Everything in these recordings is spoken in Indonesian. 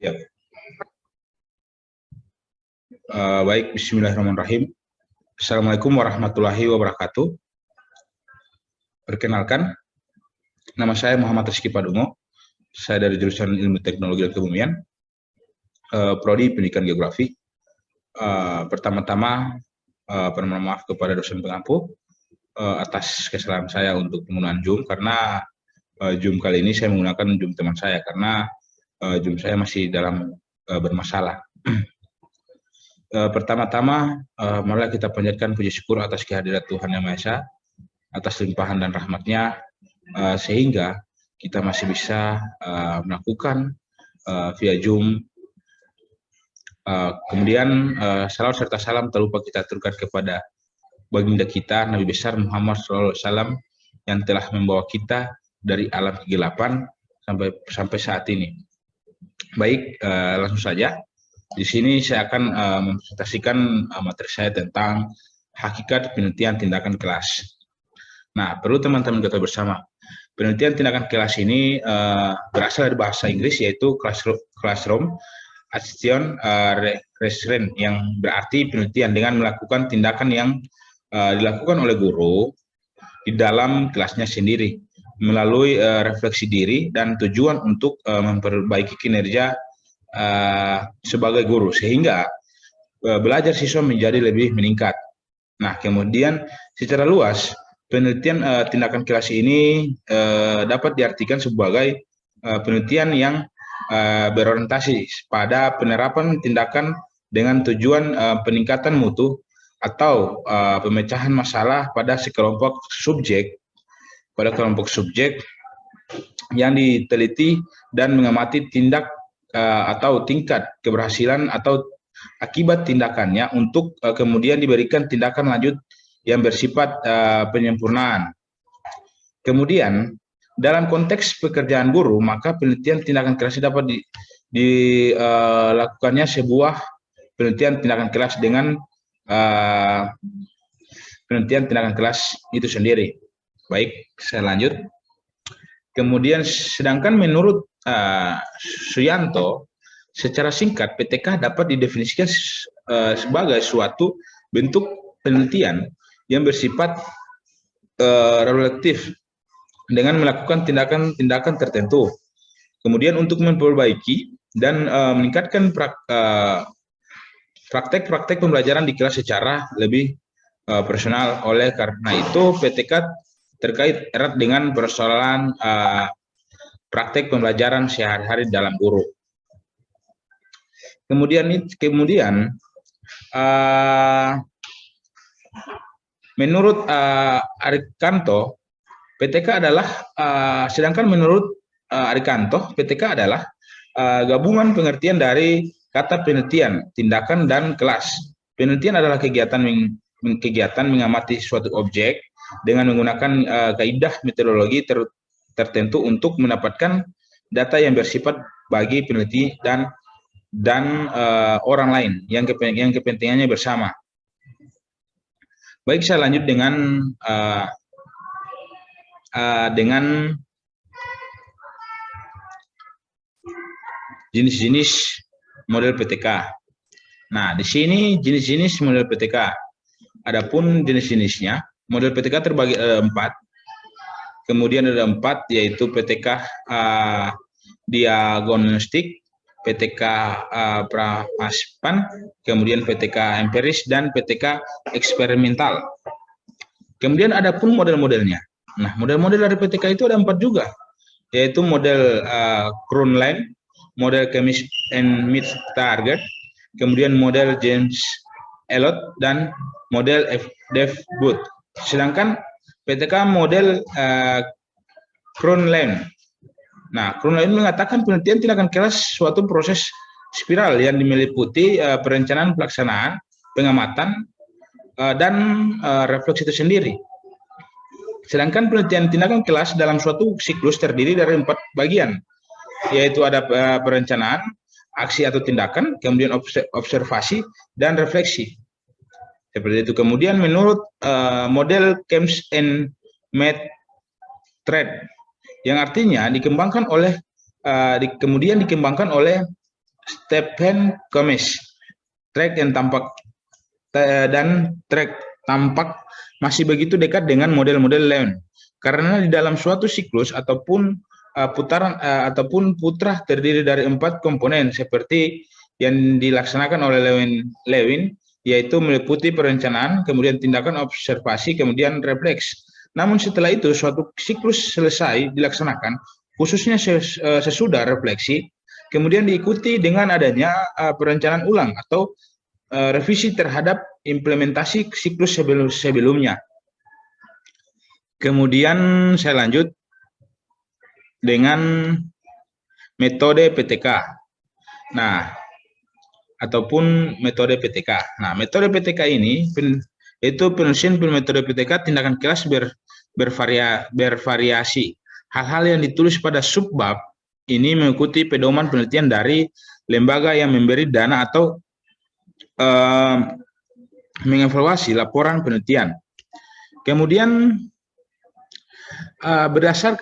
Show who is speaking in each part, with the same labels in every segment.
Speaker 1: Ya. Baik, bismillahirrahmanirrahim. Assalamualaikum warahmatullahi wabarakatuh. Perkenalkan, nama saya Muhammad Rizky Padungo. Saya dari jurusan Ilmu Teknologi dan Kebumian, Prodi Pendidikan Geografi. Pertama-tama, permohonan maaf kepada dosen pengampu atas kesalahan saya untuk penggunaan Zoom, karena Zoom kali ini saya menggunakan Zoom teman saya karena Zoom saya masih dalam bermasalah. Pertama-tama, marilah kita panjatkan puji syukur atas kehadirat Tuhan Yang Maha Esa, atas limpahan dan rahmat-Nya, sehingga kita masih bisa melakukan via Zoom. Kemudian salawat serta salam tak lupa kita aturkan kepada baginda kita Nabi besar Muhammad SAW yang telah membawa kita dari alam kegelapan sampai saat ini. Baik, langsung saja. Di sini saya akan mempresentasikan materi saya tentang hakikat penelitian tindakan kelas. Nah, perlu teman-teman ketahui bersama, penelitian tindakan kelas ini berasal dari bahasa Inggris, yaitu classroom action restraint, yang berarti penelitian dengan melakukan tindakan yang dilakukan oleh guru di dalam kelasnya sendiri melalui refleksi diri dan tujuan untuk memperbaiki kinerja sebagai guru, sehingga belajar siswa menjadi lebih meningkat. Nah, kemudian secara luas penelitian tindakan kelas ini dapat diartikan sebagai penelitian yang berorientasi pada penerapan tindakan dengan tujuan peningkatan mutu atau pemecahan masalah pada sekelompok subjek, yang diteliti dan mengamati tindak atau tingkat keberhasilan atau akibat tindakannya untuk kemudian diberikan tindakan lanjut yang bersifat penyempurnaan. Kemudian dalam konteks pekerjaan guru, maka penelitian tindakan kelas dapat dilakukannya sebuah penelitian tindakan kelas dengan penelitian tindakan kelas itu sendiri. Baik, saya lanjut. Kemudian sedangkan menurut Suyanto, secara singkat PTK dapat didefinisikan sebagai suatu bentuk penelitian yang bersifat relatif dengan melakukan tindakan-tindakan tertentu. Kemudian untuk memperbaiki dan meningkatkan praktek-praktek pembelajaran di kelas secara lebih personal. Oleh karena itu, PTK terkait erat dengan persoalan praktek pembelajaran sehari-hari dalam guru. Kemudian menurut Arikanto, PTK adalah sedangkan menurut Arikanto, PTK adalah gabungan pengertian dari kata penelitian, tindakan, dan kelas. Penelitian adalah kegiatan mengamati suatu objek dengan menggunakan kaidah metodologi tertentu untuk mendapatkan data yang bersifat bagi peneliti dan orang lain yang kepentingannya bersama. Baik, saya lanjut dengan jenis-jenis model PTK. Nah, di sini jenis-jenis model PTK. Adapun jenis-jenisnya, model PTK terbagi ada 4. Kemudian ada 4, yaitu PTK diagnostik, PTK pramaspan, kemudian PTK empiris, dan PTK eksperimental. Kemudian ada pun model-modelnya. Nah, model-model dari PTK itu ada 4 juga, yaitu model Kroonline, model Chemist and Meet Target, kemudian model James Elliot, dan model Dave Booth. Sedangkan PTK model Kroonline. Nah, Kroonline mengatakan penelitian tindakan kelas suatu proses spiral yang meliputi perencanaan, pelaksanaan, pengamatan, dan refleksi itu sendiri. Sedangkan penelitian tindakan kelas dalam suatu siklus terdiri dari 4 bagian, yaitu ada perencanaan, aksi atau tindakan, kemudian observasi, dan refleksi. Seperti itu. Kemudian menurut model Chemist and Meet Trade, yang artinya kemudian dikembangkan oleh Stephen Gomes. Track tampak masih begitu dekat dengan model-model Lewin. Karena di dalam suatu siklus ataupun putaran ataupun putra terdiri dari 4 komponen seperti yang dilaksanakan oleh Lewin, yaitu meliputi perencanaan, kemudian tindakan observasi, kemudian refleks. Namun setelah itu suatu siklus selesai dilaksanakan, khususnya sesudah refleksi, kemudian diikuti dengan adanya perencanaan ulang atau revisi terhadap implementasi siklus sebelumnya. Kemudian saya lanjut dengan metode PTK. Nah, ataupun metode PTK. Nah, metode PTK ini itu penulisan metode PTK tindakan kelas bervariasi. Hal-hal yang ditulis pada subbab ini mengikuti pedoman penelitian dari lembaga yang memberi dana atau mengevaluasi laporan penelitian. Kemudian berdasarkan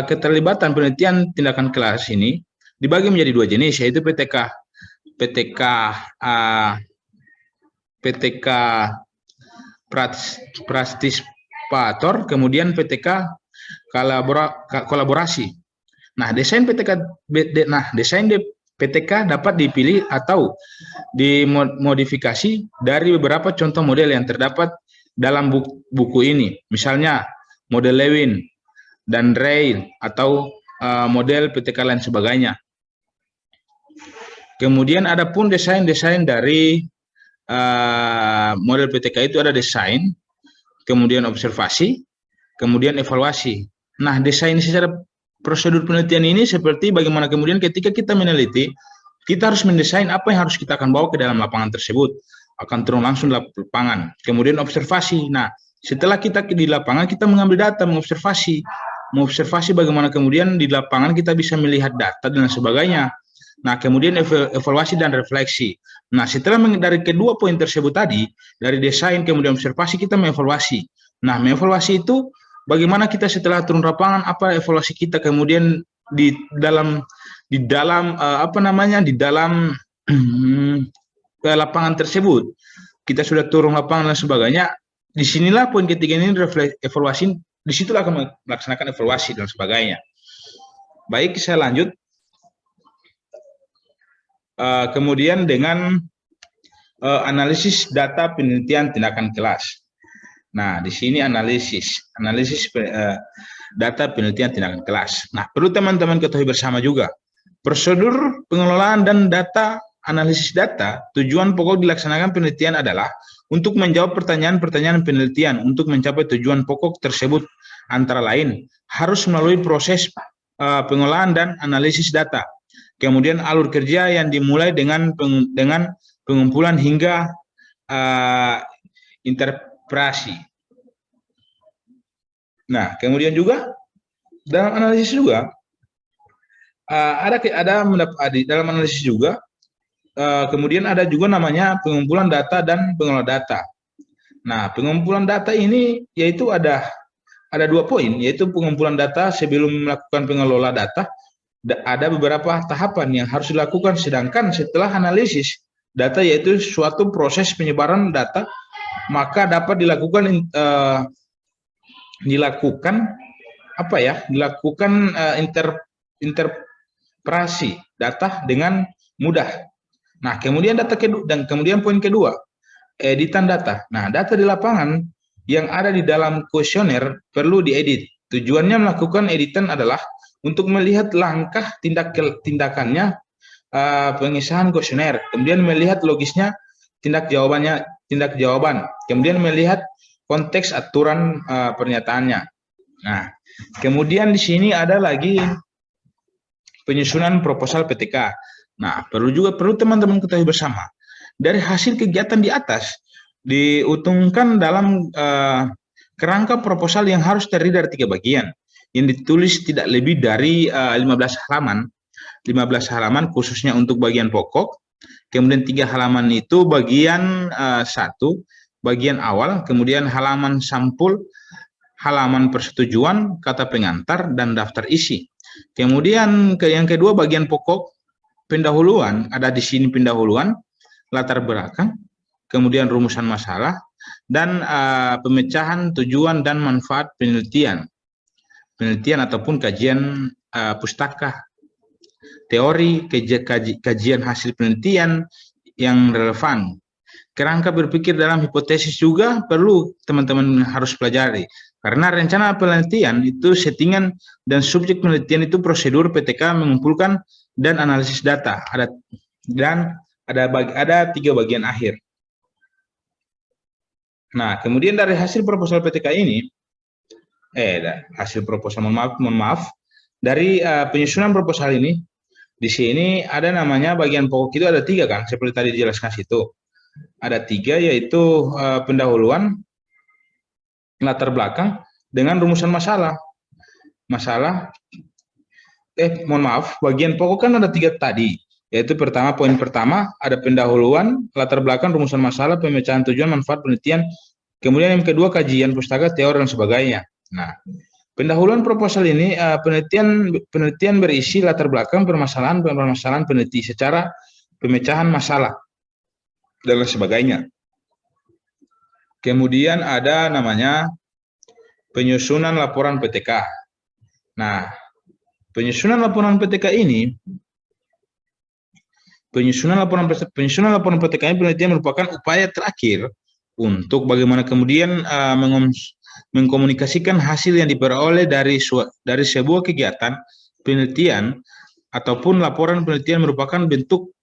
Speaker 1: keterlibatan penelitian tindakan kelas ini dibagi menjadi 2 jenis, yaitu PTK partisipator, kemudian PTK kolaborasi. Nah, desain PTK dapat dipilih atau dimodifikasi dari beberapa contoh model yang terdapat dalam buku ini. Misalnya model Lewin dan Ray atau model PTK lain sebagainya. Kemudian ada pun desain-desain dari model PTK itu ada desain, kemudian observasi, kemudian evaluasi. Nah, desain secara prosedur penelitian ini seperti bagaimana kemudian ketika kita meneliti, kita harus mendesain apa yang harus kita akan bawa ke dalam lapangan tersebut, akan turun langsung di lapangan. Kemudian observasi. Nah, setelah kita di lapangan, kita mengambil data, mengobservasi bagaimana kemudian di lapangan kita bisa melihat data dan sebagainya. Nah, kemudian evaluasi dan refleksi. Nah, setelah dari kedua poin tersebut tadi, dari desain kemudian observasi, kita mengevaluasi. Nah, mengevaluasi itu bagaimana kita setelah turun lapangan, apa evaluasi kita kemudian di dalam lapangan tersebut. Kita sudah turun lapangan dan sebagainya. Disinilah poin ketiga ini evaluasi. Disitulah akan melaksanakan evaluasi dan sebagainya. Baik, saya lanjut. Kemudian dengan analisis data penelitian tindakan kelas. Nah, di sini analisis data penelitian tindakan kelas. Nah, perlu teman-teman ketahui bersama juga, prosedur pengelolaan dan analisis data, tujuan pokok dilaksanakan penelitian adalah untuk menjawab pertanyaan-pertanyaan penelitian untuk mencapai tujuan pokok tersebut, antara lain harus melalui proses pengolahan dan analisis data. Kemudian alur kerja yang dimulai dengan pengumpulan hingga interpretasi. Nah, kemudian juga dalam analisis juga dalam analisis juga kemudian ada juga namanya pengumpulan data dan pengelola data. Nah, pengumpulan data ini yaitu ada 2 poin, yaitu pengumpulan data sebelum melakukan pengelola data. Ada beberapa tahapan yang harus dilakukan, sedangkan setelah analisis data yaitu suatu proses penyebaran data, maka dapat dilakukan interpretasi data dengan mudah. Nah, kemudian kemudian poin kedua, editan data. Nah, data di lapangan yang ada di dalam kuesioner perlu diedit. Tujuannya melakukan editan adalah untuk melihat langkah tindakannya pengesahan kuesioner, kemudian melihat logisnya tindak jawaban, kemudian melihat konteks aturan pernyataannya. Nah, kemudian di sini ada lagi penyusunan proposal PTK. Nah, perlu teman-teman ketahui bersama, dari hasil kegiatan di atas diutungkan dalam kerangka proposal yang harus terdiri dari 3 bagian, yang ditulis tidak lebih dari 15 halaman khususnya untuk bagian pokok. Kemudian 3 halaman itu bagian 1, bagian awal, kemudian halaman sampul, halaman persetujuan, kata pengantar, dan daftar isi. Kemudian yang kedua bagian pokok pendahuluan, ada di sini pendahuluan, latar belakang, kemudian rumusan masalah, dan pemecahan tujuan dan manfaat penelitian ataupun kajian pustaka, teori, kajian hasil penelitian yang relevan. Kerangka berpikir dalam hipotesis juga perlu teman-teman harus pelajari. Karena rencana penelitian itu settingan dan subjek penelitian itu prosedur PTK mengumpulkan dan analisis data. Ada 3 bagian akhir. Nah, kemudian dari hasil proposal PTK ini, hasil proposal, mohon maaf, dari penyusunan proposal ini, di sini ada namanya bagian pokok itu ada 3 kan, seperti tadi dijelaskan situ. Ada 3 yaitu pendahuluan, latar belakang, dengan rumusan masalah. Bagian pokok kan ada 3 tadi, yaitu poin pertama ada pendahuluan, latar belakang, rumusan masalah, pemecahan tujuan, manfaat penelitian. Kemudian yang kedua kajian pustaka, teori dan sebagainya. Nah, pendahuluan proposal ini penelitian berisi latar belakang permasalahan peneliti secara pemecahan masalah dan lain sebagainya. Kemudian ada namanya penyusunan laporan PTK. Nah, penyusunan laporan PTK ini penelitian merupakan upaya terakhir untuk bagaimana kemudian mengkomunikasikan hasil yang diperoleh dari sebuah kegiatan penelitian ataupun laporan penelitian merupakan bentuk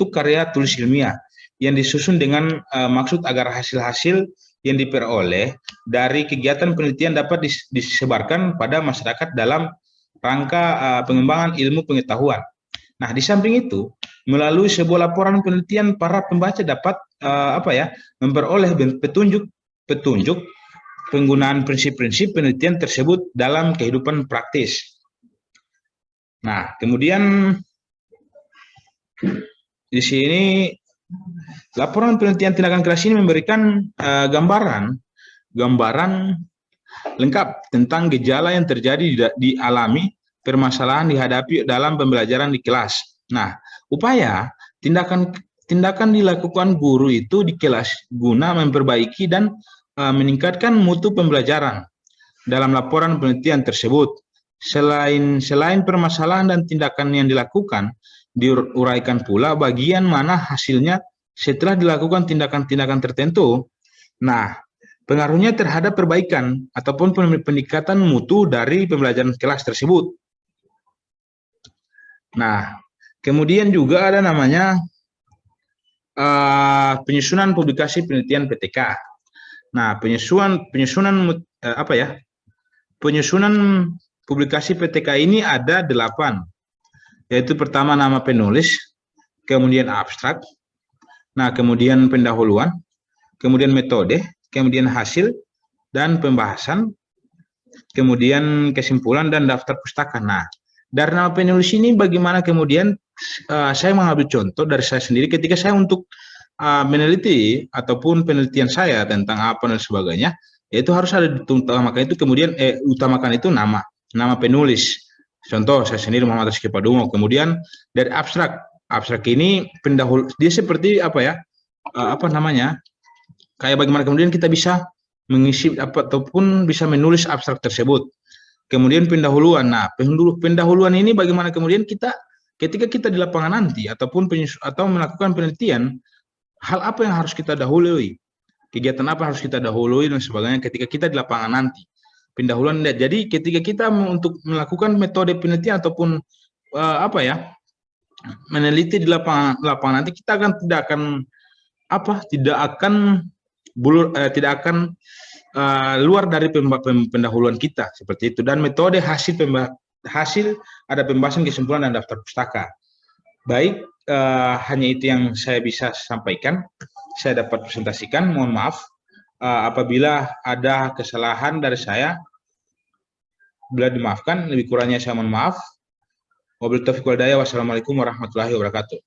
Speaker 1: karya tulis ilmiah yang disusun dengan maksud agar hasil-hasil yang diperoleh dari kegiatan penelitian dapat disebarkan pada masyarakat dalam rangka pengembangan ilmu pengetahuan. Nah, di samping itu, melalui sebuah laporan penelitian, para pembaca dapat memperoleh petunjuk penggunaan prinsip-prinsip penelitian tersebut dalam kehidupan praktis. Nah, kemudian di sini laporan penelitian tindakan keras ini memberikan gambaran lengkap tentang gejala yang terjadi dialami, permasalahan dihadapi dalam pembelajaran di kelas. Nah, upaya tindakan dilakukan guru itu di kelas guna memperbaiki dan meningkatkan mutu pembelajaran. Dalam laporan penelitian tersebut, selain permasalahan dan tindakan yang dilakukan, diuraikan pula bagian mana hasilnya setelah dilakukan tindakan-tindakan tertentu. Nah, pengaruhnya terhadap perbaikan ataupun peningkatan mutu dari pembelajaran kelas tersebut. Nah, kemudian juga ada namanya penyusunan publikasi penelitian PTK. Nah, penyusunan publikasi PTK ini ada 8, yaitu pertama nama penulis, kemudian abstrak, nah kemudian pendahuluan, kemudian metode, kemudian hasil dan pembahasan, kemudian kesimpulan dan daftar pustaka. Nah, dari nama penulis ini bagaimana kemudian saya mengambil contoh dari saya sendiri ketika saya untuk meneliti ataupun penelitian saya tentang apa dan sebagainya, yaitu harus ada utamakan itu, kemudian utamakan itu nama penulis. Contoh saya sendiri Muhammad Rizky Padumo. Kemudian dari abstrak ini pendahulu, dia seperti kayak bagaimana kemudian kita bisa mengisi ataupun bisa menulis abstrak tersebut. Kemudian pendahuluan. Nah, pendahuluan ini bagaimana kemudian kita ketika kita di lapangan nanti ataupun melakukan penelitian, hal apa yang harus kita dahului, kegiatan apa harus kita dahului dan sebagainya ketika kita di lapangan nanti. Pendahuluan. Jadi ketika kita untuk melakukan metode penelitian ataupun meneliti di lapangan nanti, kita tidak akan luar dari pendahuluan kita seperti itu. Dan metode hasil ada pembahasan, kesimpulan dan daftar pustaka. Baik, hanya itu yang saya bisa sampaikan, saya dapat presentasikan. Mohon maaf apabila ada kesalahan dari saya, bila dimaafkan, lebih kurangnya saya mohon maaf. Wabillahi taufiq wal hidayah. Wassalamualaikum warahmatullahi wabarakatuh.